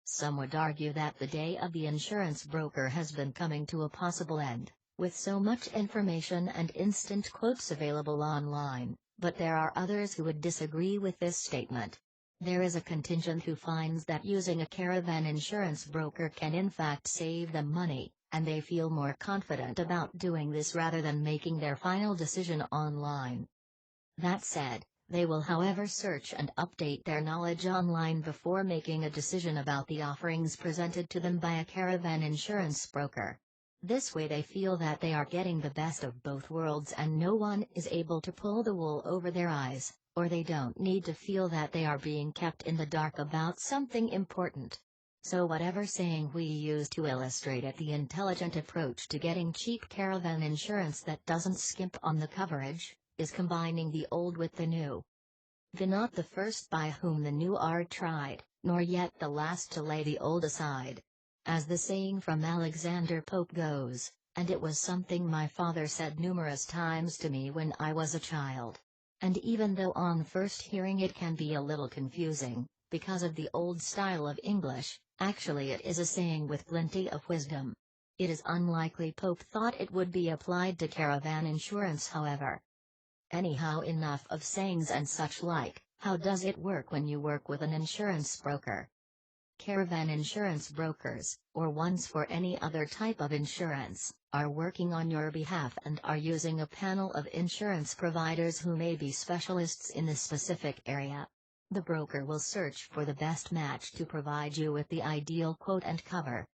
Some would argue that the day of the insurance broker has been coming to a possible end, with so much information and instant quotes available online, but there are others who would disagree with this statement. There is a contingent who finds that using a Caravan insurance broker can in fact save them money, and they feel more confident about doing this rather than making their final decision online. That said, they will however search and update their knowledge online before making a decision about the offerings presented to them by a Caravan insurance broker. This way they feel that they are getting the best of both worlds and no one is able to pull the wool over their eyes, or they don't need to feel that they are being kept in the dark about something important. So whatever saying we use to illustrate it, the intelligent approach to getting cheap Caravan insurance that doesn't skimp on the coverage is combining the old with the new. The not the first by whom the new are tried, nor yet the last to lay the old aside. As the saying from Alexander Pope goes, and it was something my father said numerous times to me when I was a child. And even though on first hearing it can be a little confusing, because of the old style of English, actually it is a saying with plenty of wisdom. It is unlikely Pope thought it would be applied to Caravan insurance, however. Anyhow, enough of sayings and such like. How does it work when you work with an insurance broker? Caravan insurance brokers, or ones for any other type of insurance, are working on your behalf and are using a panel of insurance providers who may be specialists in the specific area. The broker will search for the best match to provide you with the ideal quote and cover.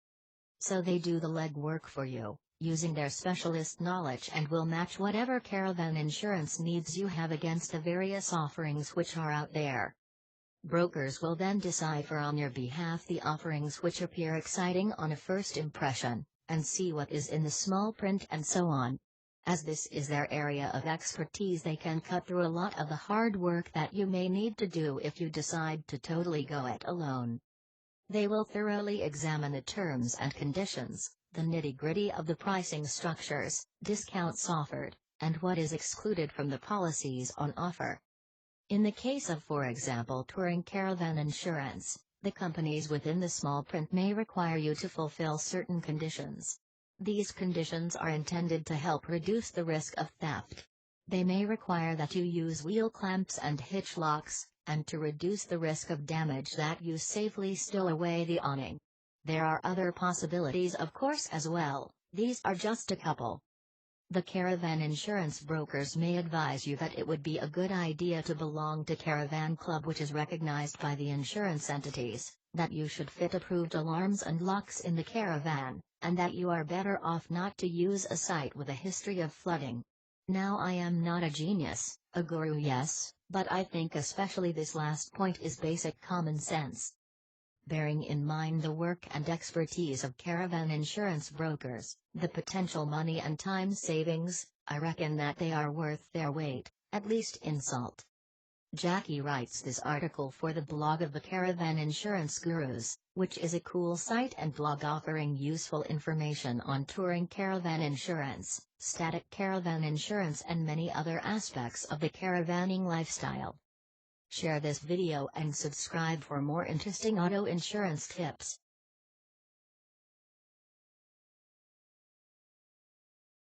So they do the legwork for you, using their specialist knowledge, and will match whatever Caravan insurance needs you have against the various offerings which are out there. Brokers will then decipher on your behalf the offerings which appear exciting on a first impression, and see what is in the small print and so on. As this is their area of expertise, they can cut through a lot of the hard work that you may need to do if you decide to totally go it alone. They will thoroughly examine the terms and conditions, the nitty-gritty of the pricing structures, discounts offered, and what is excluded from the policies on offer. In the case of, for example, touring Caravan insurance, the companies within the small print may require you to fulfill certain conditions. These conditions are intended to help reduce the risk of theft. They may require that you use wheel clamps and hitch locks, and to reduce the risk of damage that you safely stow away the awning. There are other possibilities of course as well, these are just a couple. The Caravan insurance brokers may advise you that it would be a good idea to belong to Caravan Club, which is recognized by the insurance entities, that you should fit approved alarms and locks in the Caravan, and that you are better off not to use a site with a history of flooding. Now, I am not a genius, a guru, yes, but I think especially this last point is basic common sense. Bearing in mind the work and expertise of Caravan insurance brokers, the potential money and time savings, I reckon that they are worth their weight, at least in salt. Jackie writes this article for the blog of the Caravan Insurance Gurus, which is a cool site and blog offering useful information on touring caravan insurance, static caravan insurance, and many other aspects of the caravanning lifestyle. Share this video and subscribe for more interesting auto insurance tips.